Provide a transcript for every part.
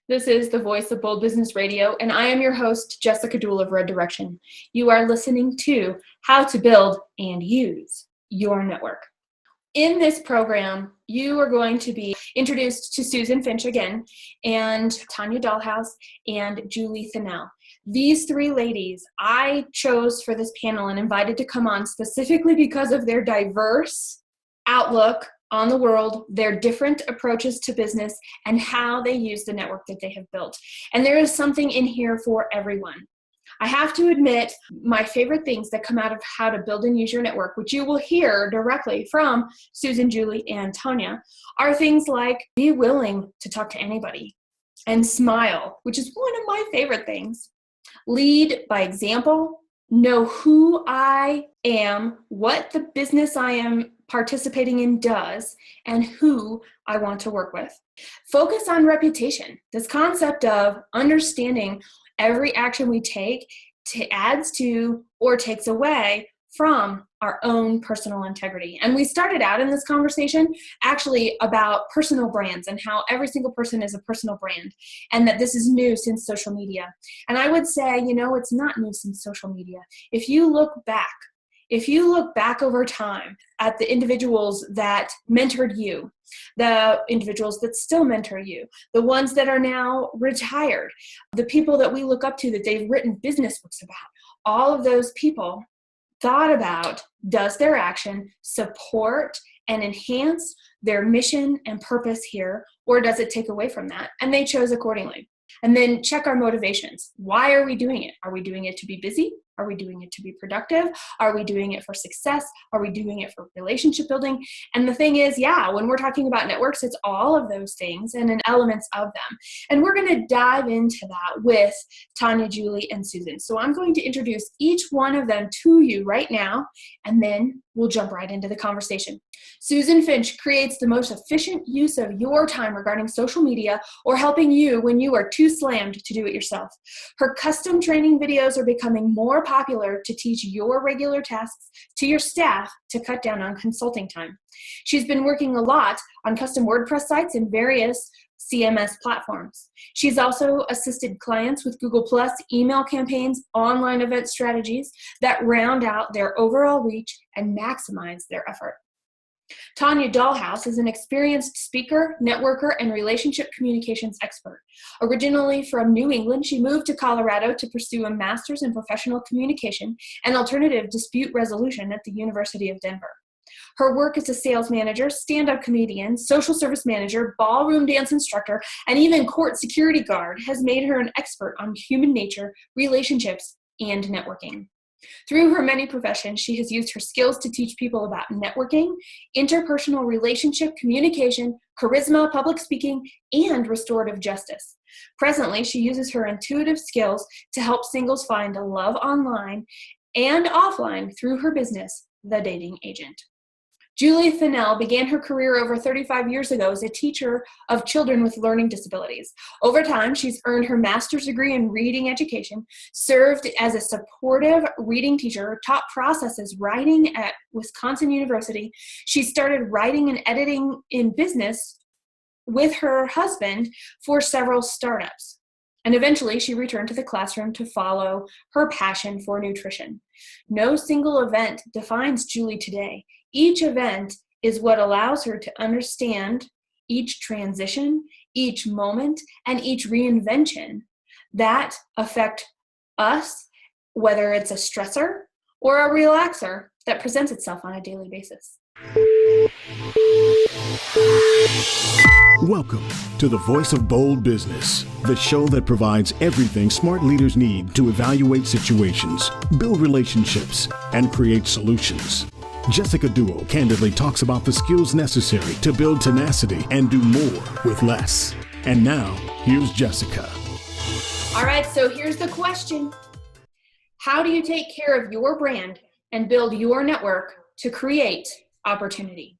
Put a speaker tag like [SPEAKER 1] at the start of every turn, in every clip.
[SPEAKER 1] This is the Voice of Bold Business Radio, and I am your host, Jessica Duell of Red Direction. You are listening to How to Build and Use Your Network. In this program, you are going to be introduced to Susan Finch again, and Tanya Dahlhaus, and Julie Thinnell. These three ladies I chose for this panel and invited to come on specifically because of their diverse outlook on the world, their different approaches to business, and how they use the network that they have built. And there is something in here for everyone. I have to admit, my favorite things that come out of how to build and use your network, which you will hear directly from Susan, Julie, and Tanya, are things like be willing to talk to anybody and smile, which is one of my favorite things. Lead by example, know who I am, what the business I am participating in does, and who I want to work with. Focus on reputation. This concept of understanding every action we take adds to or takes away from our own personal integrity. And we started out in this conversation actually about personal brands and how every single person is a personal brand, and that this is new since social media. And I would say, it's not new since social media. If you look back over time at the individuals that mentored you, the individuals that still mentor you, the ones that are now retired, the people that we look up to that they've written business books about, all of those people thought about, does their action support and enhance their mission and purpose here, or does it take away from that? And they chose accordingly. And then check our motivations. Why are we doing it? Are we doing it to be busy? Are we doing it to be productive? Are we doing it for success? Are we doing it for relationship building? And the thing is, when we're talking about networks, it's all of those things and an elements of them. And we're going to dive into that with Tanya, Julie, and Susan. So I'm going to introduce each one of them to you right now, and then we'll jump right into the conversation. Susan Finch creates the most efficient use of your time regarding social media or helping you when you are too slammed to do it yourself. Her custom training videos are becoming more popular to teach your regular tasks to your staff to cut down on consulting time. She's been working a lot on custom WordPress sites and various CMS platforms. She's also assisted clients with Google+, email campaigns, online event strategies that round out their overall reach and maximize their effort. Tanya Dahlhaus is an experienced speaker, networker, and relationship communications expert. Originally from New England, she moved to Colorado to pursue a master's in professional communication and alternative dispute resolution at the University of Denver. Her work as a sales manager, stand-up comedian, social service manager, ballroom dance instructor, and even court security guard has made her an expert on human nature, relationships, and networking. Through her many professions, she has used her skills to teach people about networking, interpersonal relationship communication, charisma, public speaking, and restorative justice. Presently, she uses her intuitive skills to help singles find love online and offline through her business, The Dating Agent. Julie Thinnell began her career over 35 years ago as a teacher of children with learning disabilities. Over time, she's earned her master's degree in reading education, served as a supportive reading teacher, taught processes writing at Wisconsin University. She started writing and editing in business with her husband for several startups. And eventually, she returned to the classroom to follow her passion for nutrition. No single event defines Julie today. Each event is what allows her to understand each transition, each moment, and each reinvention that affect us, whether it's a stressor or a relaxer that presents itself on a daily basis.
[SPEAKER 2] Welcome to the Voice of Bold Business, the show that provides everything smart leaders need to evaluate situations, build relationships, and create solutions. Jessica Duell candidly talks about the skills necessary to build tenacity and do more with less. And now, here's Jessica.
[SPEAKER 1] All right, so here's the question. How do you take care of your brand and build your network to create opportunity?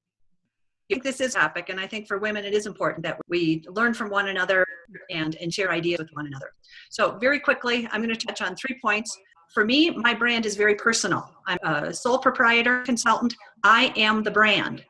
[SPEAKER 3] I think this is a topic, and I think for women it is important that we learn from one another and share ideas with one another. So very quickly, I'm going to touch on 3 points. For me, my brand is very personal. I'm a sole proprietor consultant. I am the brand.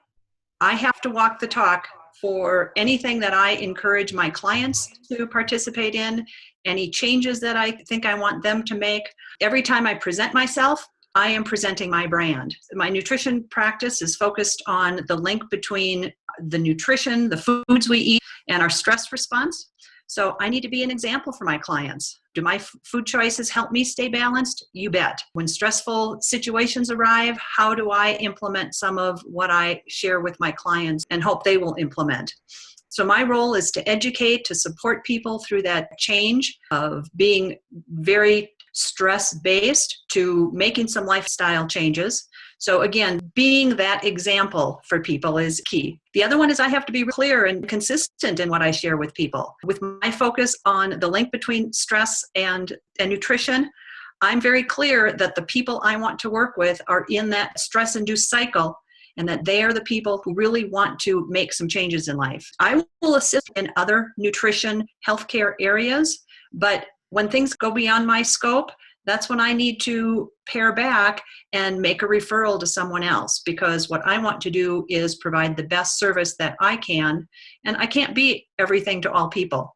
[SPEAKER 3] I have to walk the talk for anything that I encourage my clients to participate in, any changes that I think I want them to make. Every time I present myself, I am presenting my brand. My nutrition practice is focused on the link between the nutrition, the foods we eat, and our stress response. So I need to be an example for my clients. Do my food choices help me stay balanced? You bet. When stressful situations arrive, how do I implement some of what I share with my clients and hope they will implement? So my role is to educate, to support people through that change of being very stress-based to making some lifestyle changes. So again, being that example for people is key. The other one is I have to be clear and consistent in what I share with people. With my focus on the link between stress and nutrition, I'm very clear that the people I want to work with are in that stress-induced cycle and that they are the people who really want to make some changes in life. I will assist in other nutrition, healthcare areas, but when things go beyond my scope, that's when I need to pare back and make a referral to someone else, because what I want to do is provide the best service that I can, and I can't be everything to all people.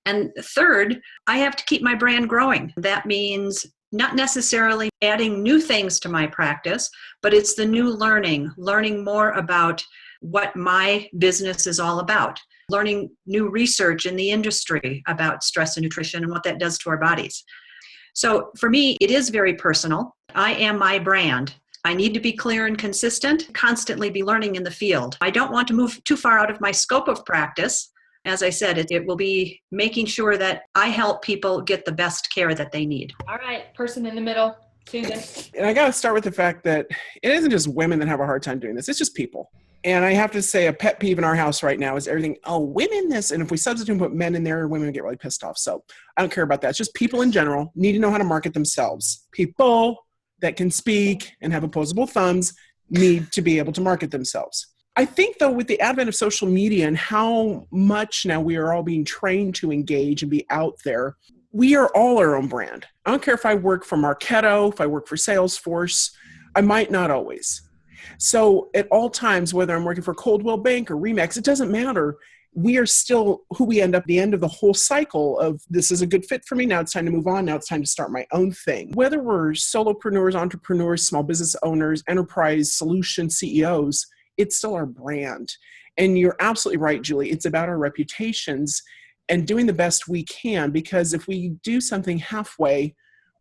[SPEAKER 3] And third, I have to keep my brand growing. That means not necessarily adding new things to my practice, but it's the new learning more about what my business is all about, learning new research in the industry about stress and nutrition and what that does to our bodies. So for me, it is very personal. I am my brand. I need to be clear and consistent, constantly be learning in the field. I don't want to move too far out of my scope of practice. As I said, it will be making sure that I help people get the best care that they need.
[SPEAKER 1] All right, person in the middle, Susan.
[SPEAKER 4] And I got to start with the fact that it isn't just women that have a hard time doing this. It's just people. And I have to say a pet peeve in our house right now is everything, oh, women this. And if we substitute and put men in there, women get really pissed off. So I don't care about that. It's just people in general need to know how to market themselves. People that can speak and have opposable thumbs need to be able to market themselves. I think, though, with the advent of social media and how much now we are all being trained to engage and be out there, we are all our own brand. I don't care if I work for Marketo, if I work for Salesforce, I might not always. So at all times, whether I'm working for Coldwell Bank or Remax, it doesn't matter. We are still who we end up at the end of the whole cycle of this is a good fit for me. Now it's time to move on. Now it's time to start my own thing. Whether we're solopreneurs, entrepreneurs, small business owners, enterprise solution CEOs, it's still our brand. And you're absolutely right, Julie. It's about our reputations and doing the best we can, because if we do something halfway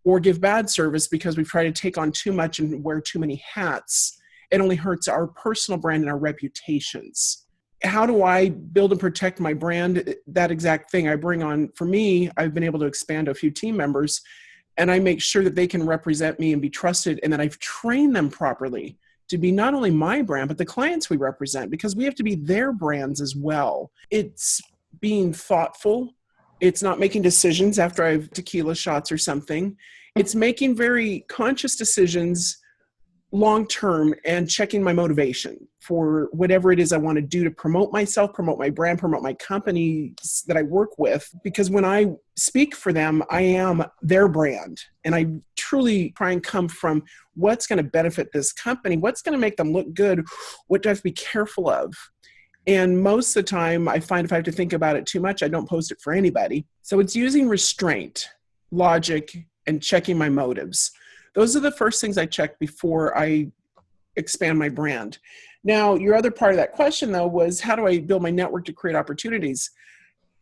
[SPEAKER 4] or give bad service because we try to take on too much and wear too many hats, it only hurts our personal brand and our reputations. How do I build and protect my brand? That exact thing I bring on. For me, I've been able to expand to a few team members, and I make sure that they can represent me and be trusted, and that I've trained them properly to be not only my brand, but the clients we represent, because we have to be their brands as well. It's being thoughtful. It's not making decisions after I have tequila shots or something. It's making very conscious decisions long-term and checking my motivation for whatever it is I want to do to promote myself, promote my brand, promote my companies that I work with. Because when I speak for them, I am their brand. And I truly try and come from what's going to benefit this company, what's going to make them look good, what do I have to be careful of. And most of the time, I find if I have to think about it too much, I don't post it for anybody. So it's using restraint, logic, and checking my motives. Those are the first things I check before I expand my brand. Now, your other part of that question, though, was how do I build my network to create opportunities?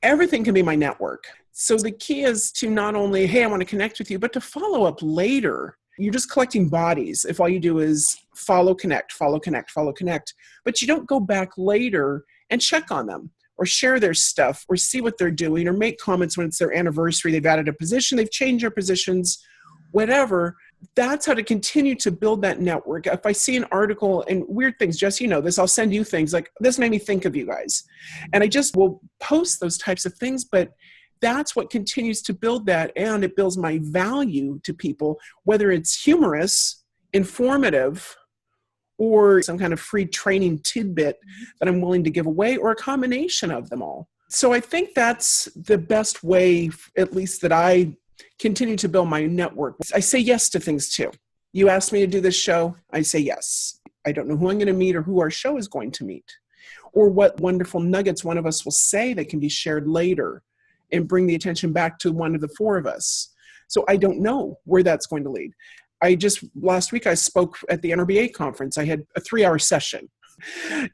[SPEAKER 4] Everything can be my network. So the key is to not only, hey, I want to connect with you, but to follow up later. You're just collecting bodies if all you do is follow, connect, but you don't go back later and check on them or share their stuff or see what they're doing or make comments when it's their anniversary, they've added a position, they've changed their positions, whatever. That's how to continue to build that network. If I see an article and weird things, Jess, you know this, I'll send you things like, this made me think of you guys. And I just will post those types of things, but that's what continues to build that, and it builds my value to people, whether it's humorous, informative, or some kind of free training tidbit that I'm willing to give away, or a combination of them all. So I think that's the best way, at least that I continue to build my network. I say yes to things too. You asked me to do this show, I say yes. I don't know who I'm going to meet or who our show is going to meet. or what wonderful nuggets one of us will say that can be shared later and bring the attention back to one of the four of us. So I don't know where that's going to lead. Last week I spoke at the NRBA conference. I had a 3-hour session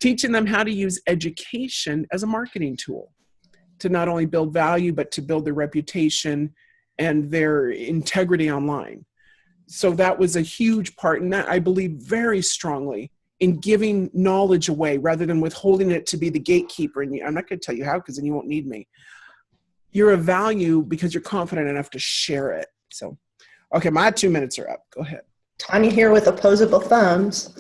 [SPEAKER 4] teaching them how to use education as a marketing tool to not only build value, but to build their reputation and their integrity online. So that was a huge part. And that I believe very strongly in giving knowledge away rather than withholding it to be the gatekeeper. And I'm not going to tell you how, because then you won't need me. You're of value because you're confident enough to share it. So, okay, my 2 minutes are up. Go ahead.
[SPEAKER 5] Tanya here with opposable thumbs.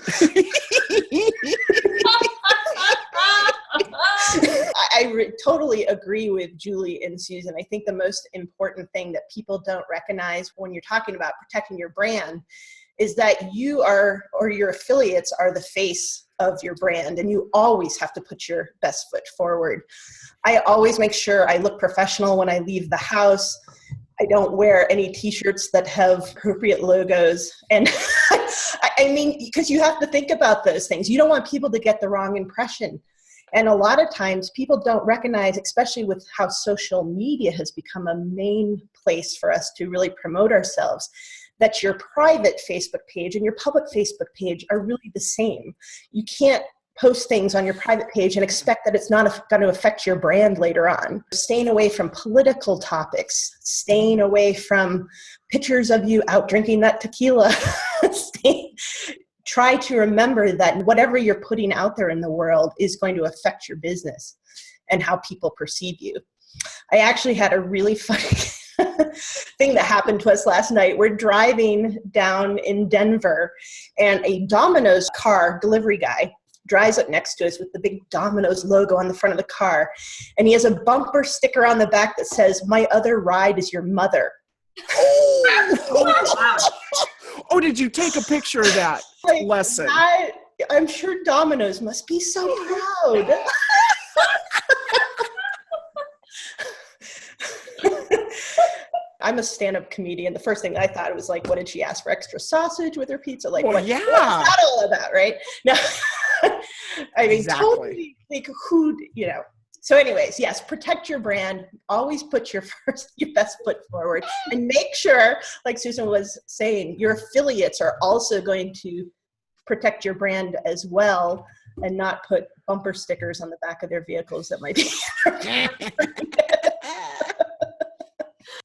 [SPEAKER 5] I totally agree with Julie and Susan. I think the most important thing that people don't recognize when you're talking about protecting your brand is that you are, or your affiliates are, the face of your brand, and you always have to put your best foot forward. I always make sure I look professional when I leave the house. I don't wear any t-shirts that have appropriate logos. And I mean, because you have to think about those things. You don't want people to get the wrong impression. And a lot of times people don't recognize, especially with how social media has become a main place for us to really promote ourselves, that your private Facebook page and your public Facebook page are really the same. You can't post things on your private page and expect that it's not going to affect your brand later on. Staying away from political topics, staying away from pictures of you out drinking that tequila. Try to remember that whatever you're putting out there in the world is going to affect your business and how people perceive you. I actually had a really funny thing that happened to us last night. We're driving down in Denver, and a Domino's car delivery guy drives up next to us with the big Domino's logo on the front of the car. And he has a bumper sticker on the back that says, "My other ride is your mother."
[SPEAKER 4] Oh, did you take a picture of that lesson?
[SPEAKER 5] I'm sure Domino's must be so proud. I'm a stand-up comedian. The first thing I thought was like, what did she ask for, extra sausage with her pizza? Like, what's that all about, right? No, I mean,
[SPEAKER 4] exactly.
[SPEAKER 5] Totally, like, who, you know. So anyways, yes, protect your brand. Always put your best foot forward, and make sure, like Susan was saying, your affiliates are also going to protect your brand as well, and not put bumper stickers on the back of their vehicles that might be.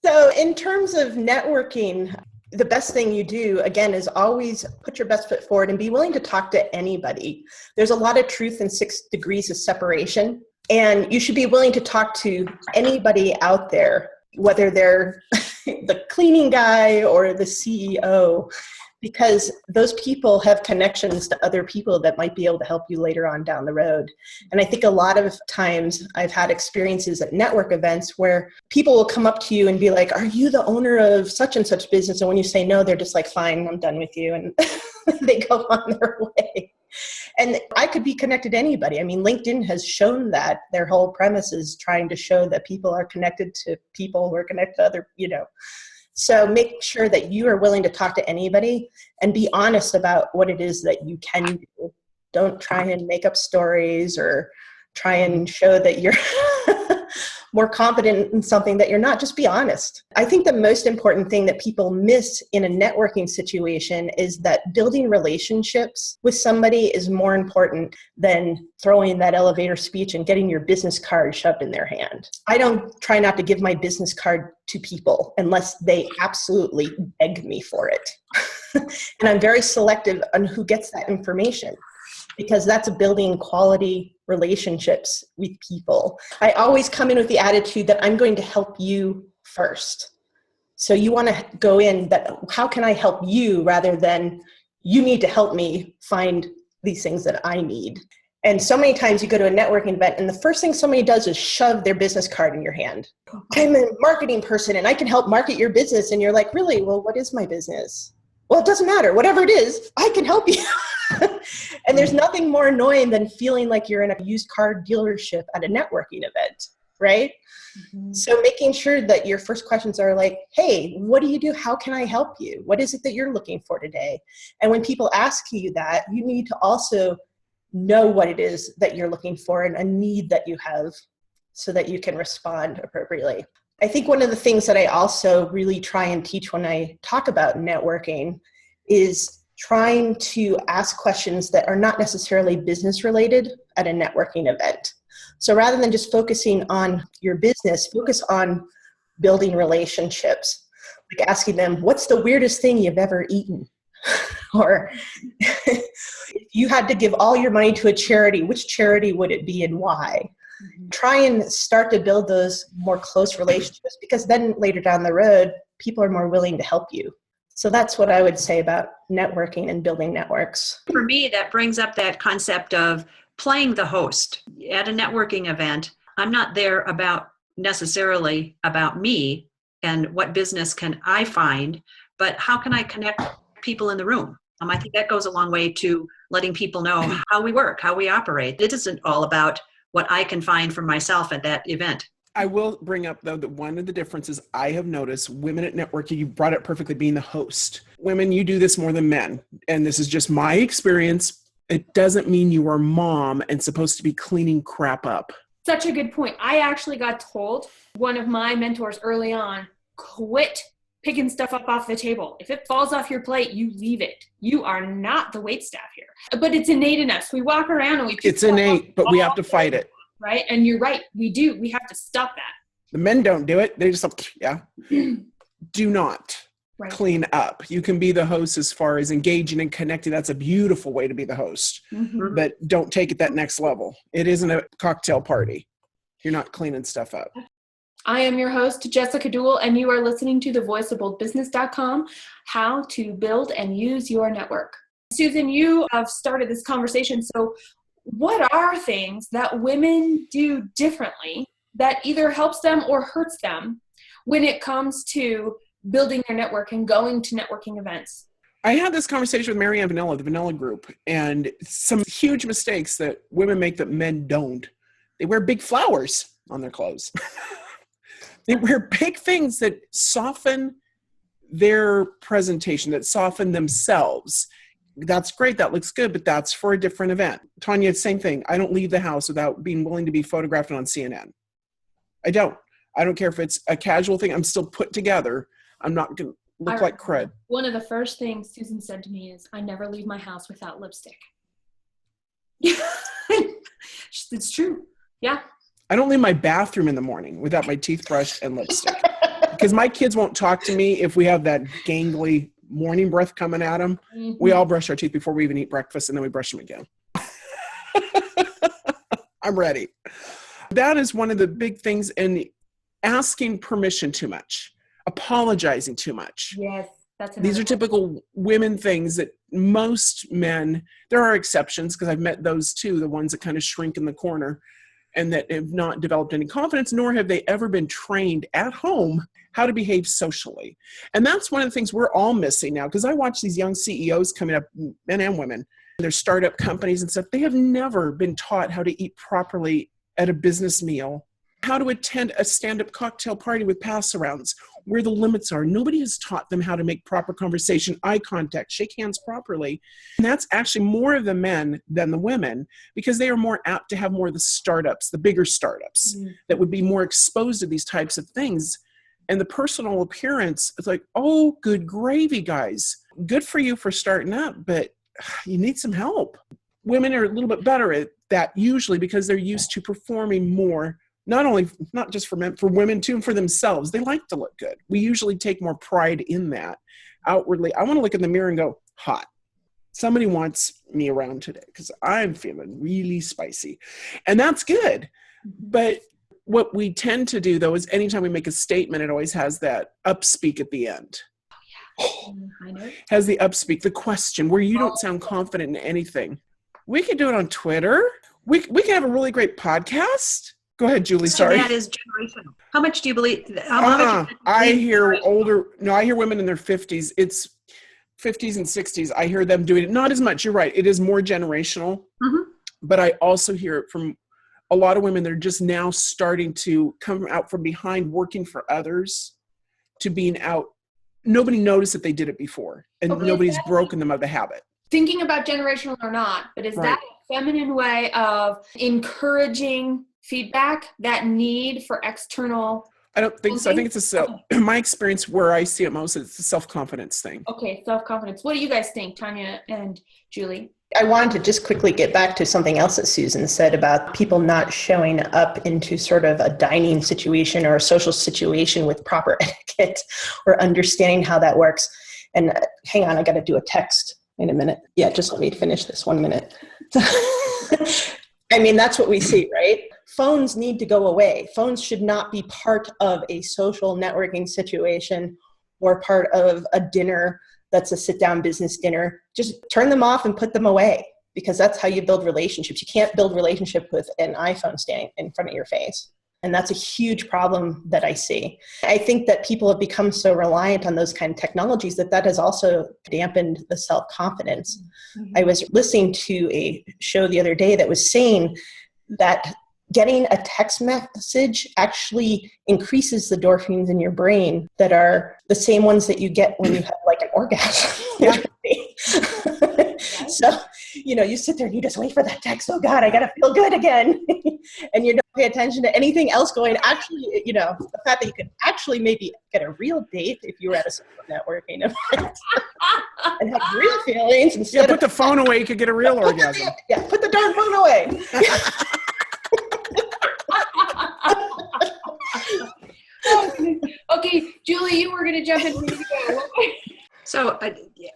[SPEAKER 5] So in terms of networking, the best thing you do, again, is always put your best foot forward and be willing to talk to anybody. There's a lot of truth in 6 degrees of separation. And you should be willing to talk to anybody out there, whether they're the cleaning guy or the CEO, because those people have connections to other people that might be able to help you later on down the road. And I think a lot of times I've had experiences at network events where people will come up to you and be like, "Are you the owner of such and such business?" And when you say no, they're just like, "Fine, I'm done with you." And they go on their way. And I could be connected to anybody. I mean, LinkedIn has shown that. Their whole premise is trying to show that people are connected to people who are connected to other, you know. So make sure that you are willing to talk to anybody and be honest about what it is that you can do. Don't try and make up stories or try and show that you're more competent in something that you're not. Just be honest. I think the most important thing that people miss in a networking situation is that building relationships with somebody is more important than throwing that elevator speech and getting your business card shoved in their hand. I don't try not to give my business card to people unless they absolutely beg me for it. And I'm very selective on who gets that information, because that's building quality relationships with people. I always come in with the attitude that I'm going to help you first. So you want to go in that, how can I help you, rather than you need to help me find these things that I need. And so many times you go to a networking event and the first thing somebody does is shove their business card in your hand. "I'm a marketing person and I can help market your business." And you're like, "Really? Well, what is my business?" "Well, it doesn't matter. Whatever it is, I can help you." And there's nothing more annoying than feeling like you're in a used car dealership at a networking event, right? Mm-hmm. So making sure that your first questions are like, "Hey, what do you do? How can I help you? What is it that you're looking for today?" And when people ask you that, you need to also know what it is that you're looking for and a need that you have so that you can respond appropriately. I think one of the things that I also really try and teach when I talk about networking is trying to ask questions that are not necessarily business related at a networking event. So rather than just focusing on your business, focus on building relationships, like asking them, what's the weirdest thing you've ever eaten? Or if you had to give all your money to a charity, which charity would it be and why? Try and start to build those more close relationships, because then later down the road, people are more willing to help you. So that's what I would say about networking and building networks.
[SPEAKER 3] For me, that brings up that concept of playing the host. At a networking event, I'm not there necessarily about me and what business can I find, but how can I connect people in the room? I think that goes a long way to letting people know how we work, how we operate. It isn't all about what I can find for myself at that event.
[SPEAKER 4] I will bring up, though, that one of the differences I have noticed, women at networking, you brought it perfectly, being the host. Women, you do this more than men. And this is just my experience. It doesn't mean you are mom and supposed to be cleaning crap up.
[SPEAKER 1] Such a good point. I actually got told, one of my mentors early on, quit picking stuff up off the table. If it falls off your plate, you leave it. You are not the wait staff here. But it's innate in us. We walk around and we pick
[SPEAKER 4] It's
[SPEAKER 1] stuff
[SPEAKER 4] innate,
[SPEAKER 1] up
[SPEAKER 4] but we
[SPEAKER 1] all
[SPEAKER 4] have to fight it.
[SPEAKER 1] Right? And you're right. We do. We have to stop that.
[SPEAKER 4] The men don't do it. They just, yeah. Do not
[SPEAKER 1] Right.
[SPEAKER 4] clean up. You can be the host as far as engaging and connecting. That's a beautiful way to be the host.
[SPEAKER 1] Mhm.
[SPEAKER 4] But don't take it that next level. It isn't a cocktail party. You're not cleaning stuff up.
[SPEAKER 1] I am your host, Jessica Duell, and you are listening to thevoiceofboldbusiness.com, how to build and use your network. Susan, you have started this conversation. So what are things that women do differently that either helps them or hurts them when it comes to building their network and going to networking events?
[SPEAKER 4] I had this conversation with Marianne Vanilla, the Vanilla Group, and some huge mistakes that women make that men don't. They wear big flowers on their clothes. They wear big things that soften their presentation, that soften themselves. That's great. That looks good, but that's for a different event. Tanya, same thing. I don't leave the house without being willing to be photographed on CNN. I don't care if it's a casual thing. I'm still put together. I'm not going to look like crud.
[SPEAKER 1] One of the first things Susan said to me is, I never leave my house without lipstick. It's true. Yeah.
[SPEAKER 4] I don't leave my bathroom in the morning without my teeth brushed and lipstick. Because my kids won't talk to me if we have that gangly morning breath coming at them.
[SPEAKER 1] Mm-hmm.
[SPEAKER 4] We all brush our teeth before we even eat breakfast, and then we brush them again. I'm ready. That is one of the big things, and asking permission too much, apologizing too much.
[SPEAKER 1] Yes.
[SPEAKER 4] These are typical women things that most men, there are exceptions because I've met those too, the ones that kind of shrink in the corner and that have not developed any confidence, nor have they ever been trained at home how to behave socially. And that's one of the things we're all missing now, because I watch these young CEOs coming up, men and women, their startup companies and stuff. They have never been taught how to eat properly at a business meal, how to attend a stand-up cocktail party with pass-arounds, where the limits are. Nobody has taught them how to make proper conversation, eye contact, shake hands properly. And that's actually more of the men than the women, because they are more apt to have more of the startups, the bigger startups, that would be more exposed to these types of things. And the personal appearance, it's like, oh, good gravy, guys. Good for you for starting up, but you need some help. Women are a little bit better at that usually because they're used to performing more. Not just for men, for women too, and for themselves. They like to look good. We usually take more pride in that outwardly. I want to look in the mirror and go, hot. Somebody wants me around today because I'm feeling really spicy. And that's good. But what we tend to do, though, is anytime we make a statement, it always has that upspeak at the end.
[SPEAKER 1] I know.
[SPEAKER 4] Has the upspeak, the question, where you don't sound confident in anything. We could do it on Twitter. We can have a really great podcast. Go ahead, Julie. Sorry.
[SPEAKER 3] That is generational. How much do you believe?
[SPEAKER 4] I hear women in their 50s. It's 50s and 60s. I hear them doing it. Not as much. You're right. It is more generational. Mm-hmm. But I also hear it from a lot of women that are just now starting to come out from behind working for others to being out. Nobody noticed that they did it before, and nobody's broken them of the habit.
[SPEAKER 1] Thinking about generational or not, but is that feminine way of encouraging feedback, that need for external.
[SPEAKER 4] I don't think so. I think it's my experience where I see it most is a self-confidence thing.
[SPEAKER 1] Okay, self-confidence. What do you guys think, Tanya and Julie?
[SPEAKER 5] I wanted to just quickly get back to something else that Susan said about people not showing up into sort of a dining situation or a social situation with proper etiquette or understanding how that works. And hang on, I got to do a text in a minute. Yeah, just let me finish this 1 minute. I mean, that's what we see, right? Phones need to go away. Phones should not be part of a social networking situation or part of a dinner that's a sit-down business dinner. Just turn them off and put them away, because that's how you build relationships. You can't build relationship with an iPhone standing in front of your face. And that's a huge problem that I see. I think that people have become so reliant on those kind of technologies that has also dampened the self-confidence. Mm-hmm. I was listening to a show the other day that was saying that getting a text message actually increases the endorphins in your brain that are the same ones that you get when you have like an orgasm. So, you sit there and you just wait for that text. Oh God, I got to feel good again. And you don't pay attention to anything else going. Actually, the fact that you could actually maybe get a real date if you were at a social networking event and have real feelings.
[SPEAKER 4] Yeah, put the phone away. You could get a real orgasm.
[SPEAKER 5] Put the darn phone away.
[SPEAKER 1] Okay, Julie, you were going to jump in.
[SPEAKER 3] So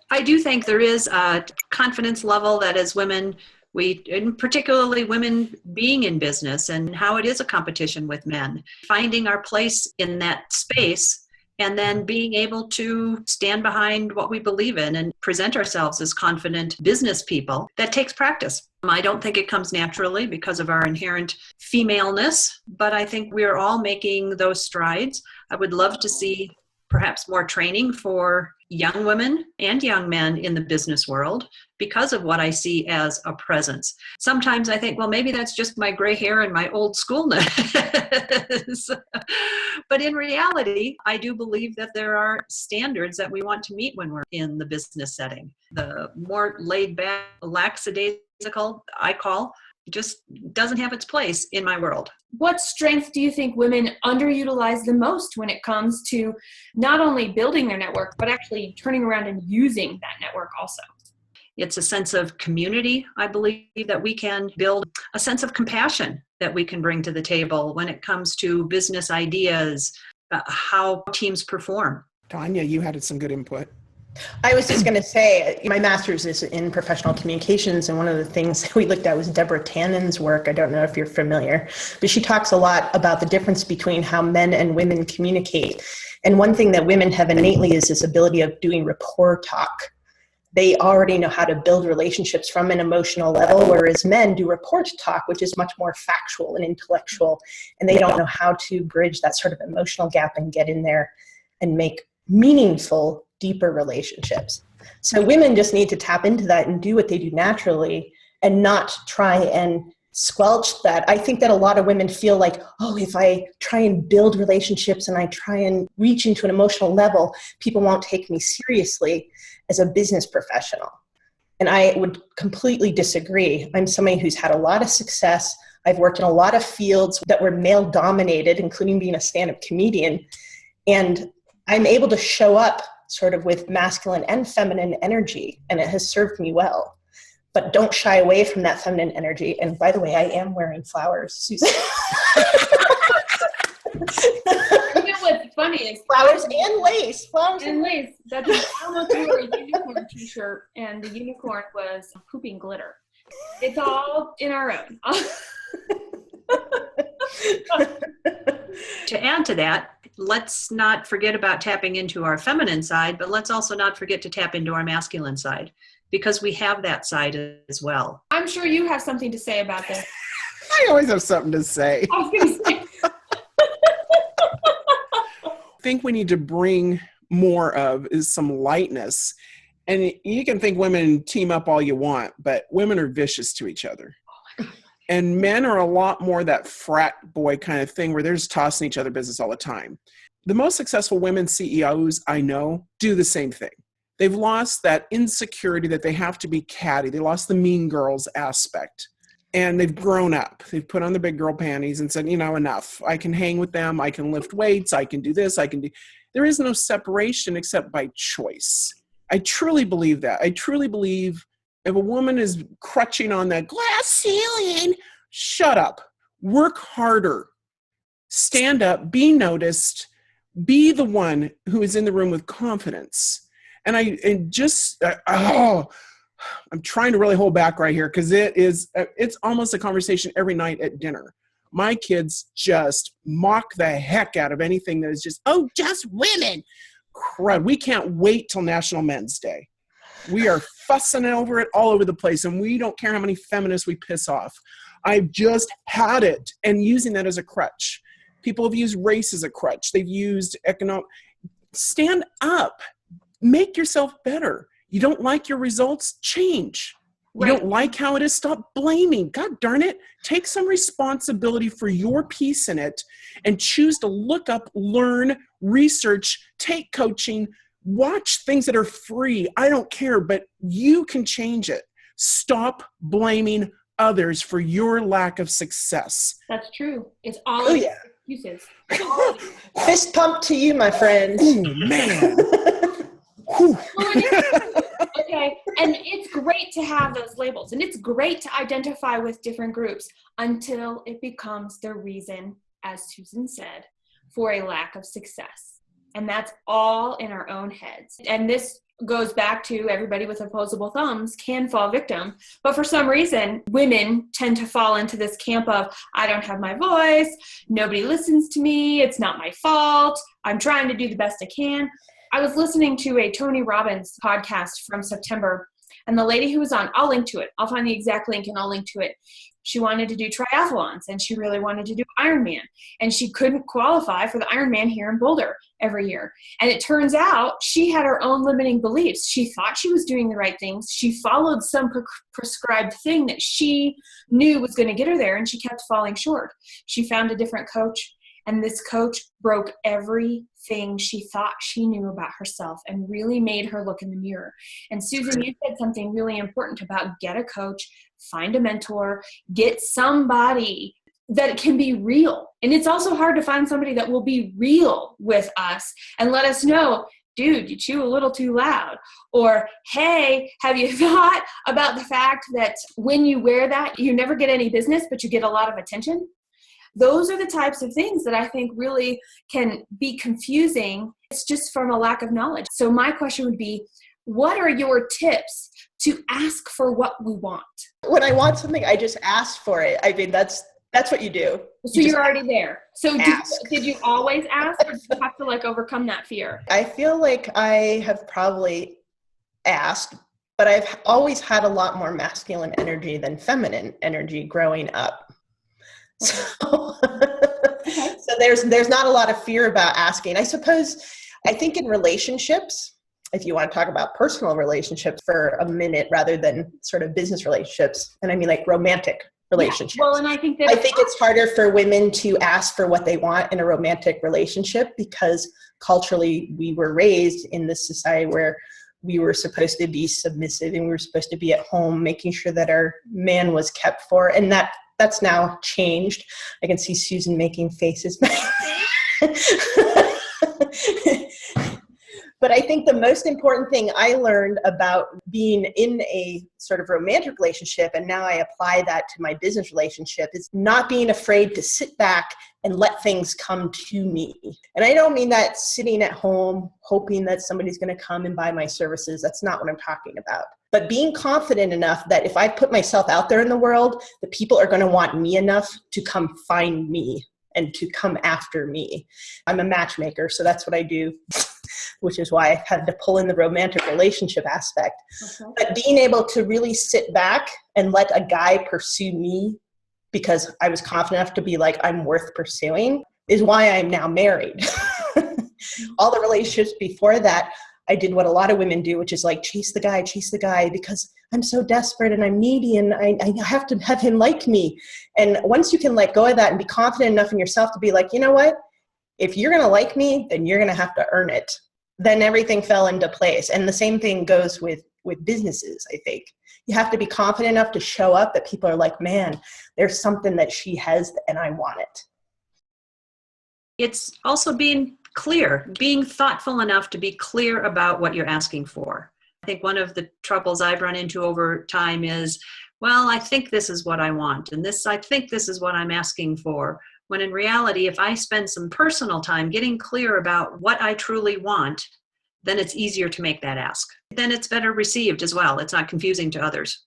[SPEAKER 3] I do think there is a confidence level that as women, and particularly women being in business and how it is a competition with men, finding our place in that space and then being able to stand behind what we believe in and present ourselves as confident business people, that takes practice. I don't think it comes naturally because of our inherent femaleness, but I think we're all making those strides. I would love to see perhaps more training for young women and young men in the business world because of what I see as a presence. Sometimes I think, well, maybe that's just my gray hair and my old schoolness. But in reality, I do believe that there are standards that we want to meet when we're in the business setting. The more laid back, lackadaisical, I call, just doesn't have its place in my world.
[SPEAKER 1] What strength do you think women underutilize the most when it comes to not only building their network, but actually turning around and using that network also?
[SPEAKER 3] It's a sense of community, I believe, that we can build, a sense of compassion that we can bring to the table when it comes to business ideas, how teams perform.
[SPEAKER 4] Tanya, you had some good input.
[SPEAKER 5] I was just going to say, my master's is in professional communications, and one of the things we looked at was Deborah Tannen's work. I don't know if you're familiar, but she talks a lot about the difference between how men and women communicate. And one thing that women have innately is this ability of doing rapport talk. They already know how to build relationships from an emotional level, whereas men do report talk, which is much more factual and intellectual, and they don't know how to bridge that sort of emotional gap and get in there and make meaningful, deeper relationships. So women just need to tap into that and do what they do naturally and not try and squelch that. I think that a lot of women feel like, oh, if I try and build relationships and I try and reach into an emotional level, people won't take me seriously as a business professional. And I would completely disagree. I'm somebody who's had a lot of success. I've worked in a lot of fields that were male dominated, including being a stand-up comedian. And I'm able to show up sort of with masculine and feminine energy, and it has served me well. But don't shy away from that feminine energy. And by the way, I am wearing flowers, Susan.
[SPEAKER 1] You know what's funny is
[SPEAKER 5] flowers and lace. Flowers
[SPEAKER 1] and lace. That's almost wore a unicorn t-shirt, and the unicorn was pooping glitter. It's all in our own.
[SPEAKER 3] To add to that, let's not forget about tapping into our feminine side, but let's also not forget to tap into our masculine side, because we have that side as well.
[SPEAKER 1] I'm sure you have something to say about this.
[SPEAKER 4] I always have something to say.
[SPEAKER 1] I was going to say.
[SPEAKER 4] I think we need to bring more of is some lightness. And you can think women team up all you want, but women are vicious to each other. And men are a lot more that frat boy kind of thing where they're just tossing each other business all the time. The most successful women CEOs I know do the same thing. They've lost that insecurity that they have to be catty. They lost the mean girls aspect. And they've grown up. They've put on the big girl panties and said, enough. I can hang with them. I can lift weights. I can do this. There is no separation except by choice. I truly believe that. I truly believe if a woman is crutching on that glass ceiling, shut up. Work harder. Stand up. Be noticed. Be the one who is in the room with confidence. And I'm trying to really hold back right here because it's almost a conversation every night at dinner. My kids just mock the heck out of anything that is just women. Crud. We can't wait till National Men's Day. We are fussing over it all over the place, and we don't care how many feminists we piss off. I've just had it, and using that as a crutch. People have used race as a crutch. They've used economic. Stand up. Make yourself better. You don't like your results? Change. You don't like how it is? Stop blaming. God darn it. Take some responsibility for your piece in it and choose to look up, learn, research, take coaching, watch things that are free. I don't care, but you can change it. Stop blaming others for your lack of success.
[SPEAKER 1] That's true. It's all excuses.
[SPEAKER 5] Fist pump to you, my friend.
[SPEAKER 4] Oh, man.
[SPEAKER 1] Okay, and it's great to have those labels, and it's great to identify with different groups until it becomes the reason, as Susan said, for a lack of success. And that's all in our own heads. And this goes back to everybody with opposable thumbs can fall victim. But for some reason, women tend to fall into this camp of, I don't have my voice, nobody listens to me, it's not my fault, I'm trying to do the best I can. I was listening to a Tony Robbins podcast from September, and the lady who was on, I'll link to it. I'll find the exact link and I'll link to it. She wanted to do triathlons, and she really wanted to do Ironman, and she couldn't qualify for the Ironman here in Boulder every year. And it turns out she had her own limiting beliefs. She thought she was doing the right things. She followed some prescribed thing that she knew was going to get her there, and she kept falling short. She found a different coach, and this coach broke everything she thought she knew about herself and really made her look in the mirror. And Susan, you said something really important about get a coach, find a mentor, get somebody that can be real. And it's also hard to find somebody that will be real with us and let us know, dude, you chew a little too loud. Or, hey, have you thought about the fact that when you wear that, you never get any business, but you get a lot of attention? Those are the types of things that I think really can be confusing. It's just from a lack of knowledge. So my question would be, what are your tips to ask for what we want?
[SPEAKER 5] When I want something, I just ask for it. I mean, that's what you do.
[SPEAKER 1] So you're already there. So did you always ask, or did you have to overcome that fear?
[SPEAKER 5] I feel like I have probably asked, but I've always had a lot more masculine energy than feminine energy growing up. So there's not a lot of fear about asking. I think in relationships, if you want to talk about personal relationships for a minute rather than sort of business relationships, and I mean romantic relationships. Yeah.
[SPEAKER 1] Well, and I think
[SPEAKER 5] it's harder for women to ask for what they want in a romantic relationship because culturally we were raised in this society where we were supposed to be submissive and we were supposed to be at home making sure that our man was kept for, and that's now changed. I can see Susan making faces. But I think the most important thing I learned about being in a sort of romantic relationship, and now I apply that to my business relationship, is not being afraid to sit back and let things come to me. And I don't mean that sitting at home hoping that somebody's going to come and buy my services. That's not what I'm talking about. But being confident enough that if I put myself out there in the world, the people are going to want me enough to come find me and to come after me. I'm a matchmaker, so that's what I do, which is why I had to pull in the romantic relationship aspect. Okay. But being able to really sit back and let a guy pursue me because I was confident enough to be I'm worth pursuing is why I'm now married. All the relationships before that, I did what a lot of women do, which is chase the guy because I'm so desperate and I'm needy and I have to have him like me. And once you can let go of that and be confident enough in yourself to be you know what? If you're going to like me, then you're going to have to earn it. then everything fell into place. And the same thing goes with businesses, I think. You have to be confident enough to show up that people are like, man, there's something that she has and I want it.
[SPEAKER 3] It's also being clear, being thoughtful enough to be clear about what you're asking for. I think one of the troubles I've run into over time is, well, I think this is what I want, and I think this is what I'm asking for. When in reality, if I spend some personal time getting clear about what I truly want, then it's easier to make that ask. Then it's better received as well. It's not confusing to others.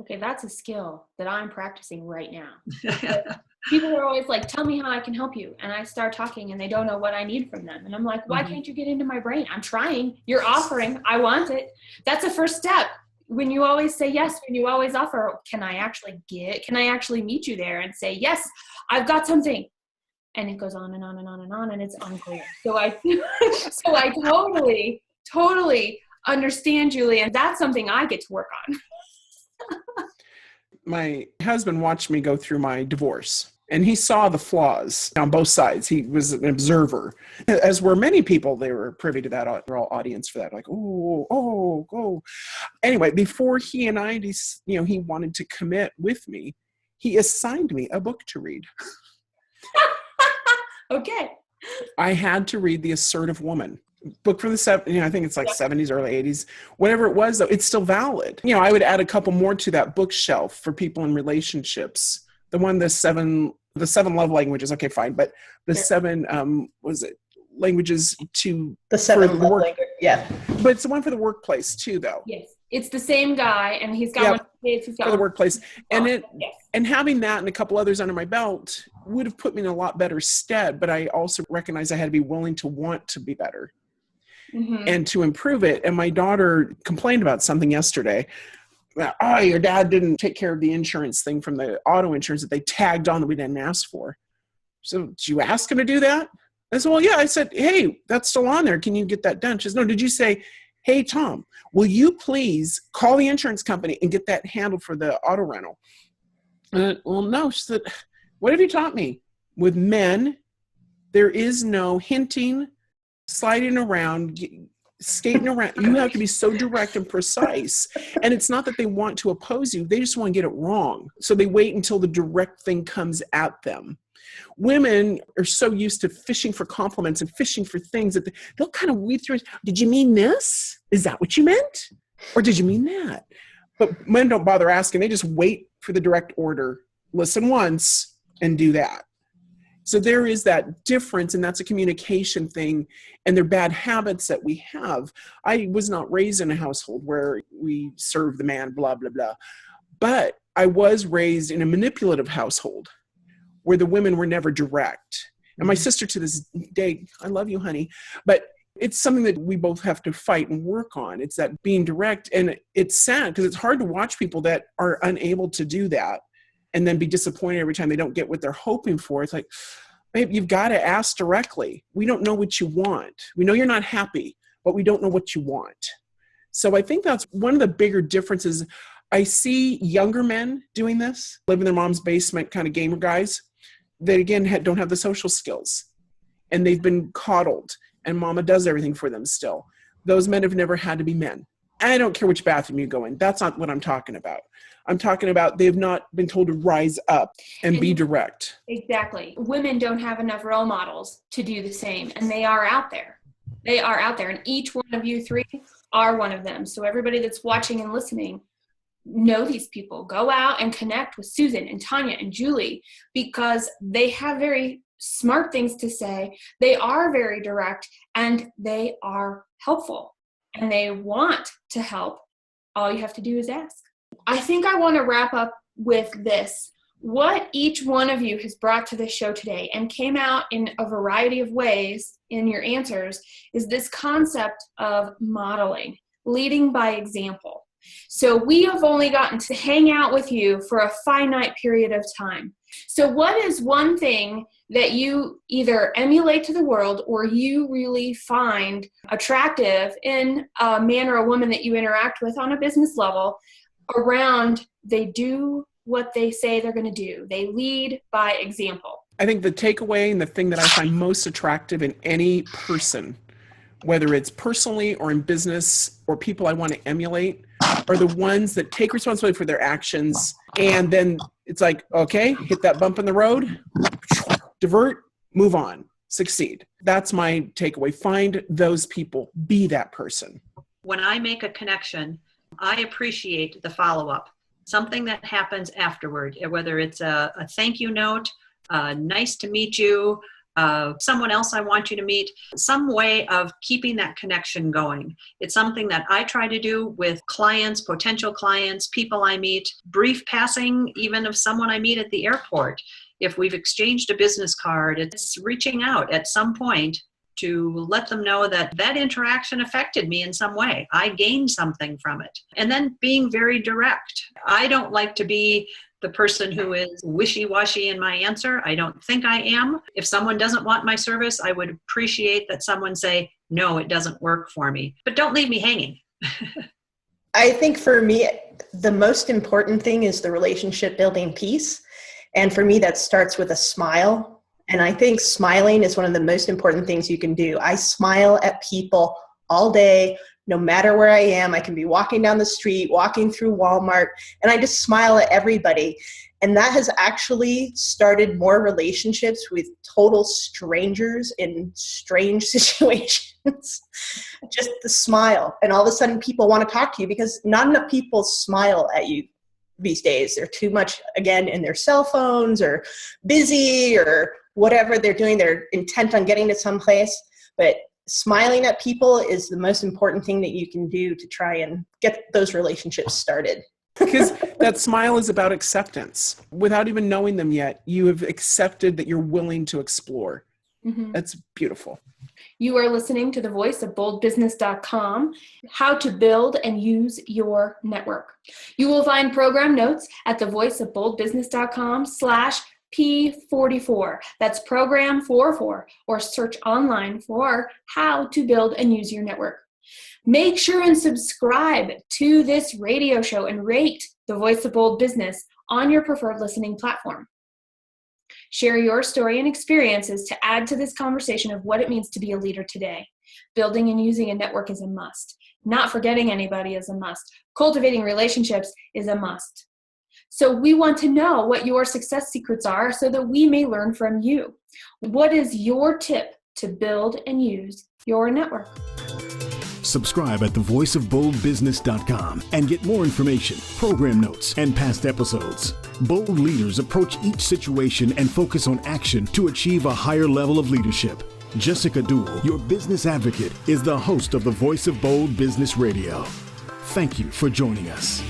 [SPEAKER 1] Okay, that's a skill that I'm practicing right now. People are always like, tell me how I can help you. And I start talking and they don't know what I need from them. And I'm like, why can't you get into my brain? I'm trying. You're offering. I want it. That's the first step. When you always say yes, when you always offer, can I actually meet you there and say, yes, I've got something. And it goes on and on and on and on, and it's unclear. So I totally understand, Julie. And that's something I get to work on.
[SPEAKER 4] My husband watched me go through my divorce, and he saw the flaws on both sides. He was an observer, as were many people. They were privy to that audience for that. Like, oh. Anyway, before he and I, he wanted to commit with me, he assigned me a book to read.
[SPEAKER 1] Okay.
[SPEAKER 4] I had to read The Assertive Woman. Book from the I think it's like 70s, early 80s, whatever it was, though, it's still valid. I would add a couple more to that bookshelf for people in relationships. The seven love languages. Okay, fine. But the seven, languages to
[SPEAKER 5] the seven love languages. Yeah.
[SPEAKER 4] But it's the one for the workplace too, though.
[SPEAKER 1] Yes. It's the same guy, and he's got one for kids. He's got
[SPEAKER 4] for the workplace. And
[SPEAKER 1] yes.
[SPEAKER 4] And having that and a couple others under my belt would have put me in a lot better stead. But I also recognized I had to be willing to want to be better. Mm-hmm. And to improve it. And my daughter complained about something yesterday. Oh, your dad didn't take care of the insurance thing from the auto insurance that they tagged on that we didn't ask for. So did you ask him to do that? I said, well, yeah. I said, hey, that's still on there. Can you get that done? She says, no, did you say, hey, Tom, will you please call the insurance company and get that handled for the auto rental? Well, no. She said, what have you taught me? With men, there is no hinting, sliding around, skating around. You have to be so direct and precise. And it's not that they want to oppose you. They just want to get it wrong. So they wait until the direct thing comes at them. Women are so used to fishing for compliments and fishing for things that they'll kind of weed through. Did you mean this? Is that what you meant? Or did you mean that? But men don't bother asking. They just wait for the direct order, listen once, and do that. So there is that difference, and that's a communication thing, and they're bad habits that we have. I was not raised in a household where we serve the man, blah, blah, blah. But I was raised in a manipulative household where the women were never direct. And my sister to this day, I love you, honey, but it's something that we both have to fight and work on. It's that being direct. And it's sad because it's hard to watch people that are unable to do that and then be disappointed every time they don't get what they're hoping for. It's like, babe, you've got to ask directly. We don't know what you want. We know you're not happy, but we don't know what you want. So I think that's one of the bigger differences. I see younger men doing this, live in their mom's basement kind of gamer guys that, again, don't have the social skills. And they've been coddled, and mama does everything for them still. Those men have never had to be men. I don't care which bathroom you go in. That's not what I'm talking about. I'm talking about they've not been told to rise up and be direct.
[SPEAKER 1] Exactly. Women don't have enough role models to do the same, and they are out there. They are out there, and each one of you three are one of them. So everybody that's watching and listening, know these people. Go out and connect with Susan and Tanya and Julie, because they have very smart things to say. They are very direct, and they are helpful, and they want to help. All you have to do is ask. I think I want to wrap up with this. What each one of you has brought to this show today and came out in a variety of ways in your answers is this concept of modeling, leading by example. So we have only gotten to hang out with you for a finite period of time. So what is one thing that you either emulate to the world or you really find attractive in a man or a woman that you interact with on a business level around they do what they say they're going to do? They lead by example.
[SPEAKER 4] I think the takeaway and the thing that I find most attractive in any person whether it's personally or in business or people I want to emulate, are the ones that take responsibility for their actions. And then it's like, okay, hit that bump in the road, divert, move on, succeed. That's my takeaway. Find those people, be that person.
[SPEAKER 3] When I make a connection, I appreciate the follow-up, something that happens afterward, whether it's a thank you note, nice to meet you, someone else I want you to meet, some way of keeping that connection going. It's something that I try to do with clients, potential clients, people I meet, brief passing even of someone I meet at the airport. If we've exchanged a business card, it's reaching out at some point to let them know that that interaction affected me in some way. I gained something from it. And then being very direct. I don't like to be the person who is wishy-washy in my answer. I don't think I am. If someone doesn't want my service, I would appreciate that someone say, no, it doesn't work for me. But don't leave me hanging.
[SPEAKER 5] I think for me, the most important thing is the relationship building piece. And for me, that starts with a smile. And I think smiling is one of the most important things you can do. I smile at people all day, no matter where I am. I can be walking down the street, walking through Walmart, and I just smile at everybody. And that has actually started more relationships with total strangers in strange situations. Just the smile. And all of a sudden people want to talk to you because not enough people smile at you these days. They're too much, again, in their cell phones or busy or whatever they're doing. They're intent on getting to someplace. But smiling at people is the most important thing that you can do to try and get those relationships started.
[SPEAKER 4] Because that smile is about acceptance. Without even knowing them yet, you have accepted that you're willing to explore. Mm-hmm. That's beautiful.
[SPEAKER 1] You are listening to the voice of boldbusiness.com, how to build and use your network. You will find program notes at thevoiceofboldbusiness.com/P44. That's program 44, or search online for how to build and use your network. Make sure and subscribe to this radio show and rate The Voice of Bold Business on your preferred listening platform. Share your story and experiences to add to this conversation of what it means to be a leader today. Building and using a network is a must. Not forgetting anybody is a must. Cultivating relationships is a must. So we want to know what your success secrets are so that we may learn from you. What is your tip to build and use your network?
[SPEAKER 2] Subscribe at thevoiceofboldbusiness.com and get more information, program notes, and past episodes. Bold leaders approach each situation and focus on action to achieve a higher level of leadership. Jessica Duell, your business advocate, is the host of the Voice of Bold Business Radio. Thank you for joining us.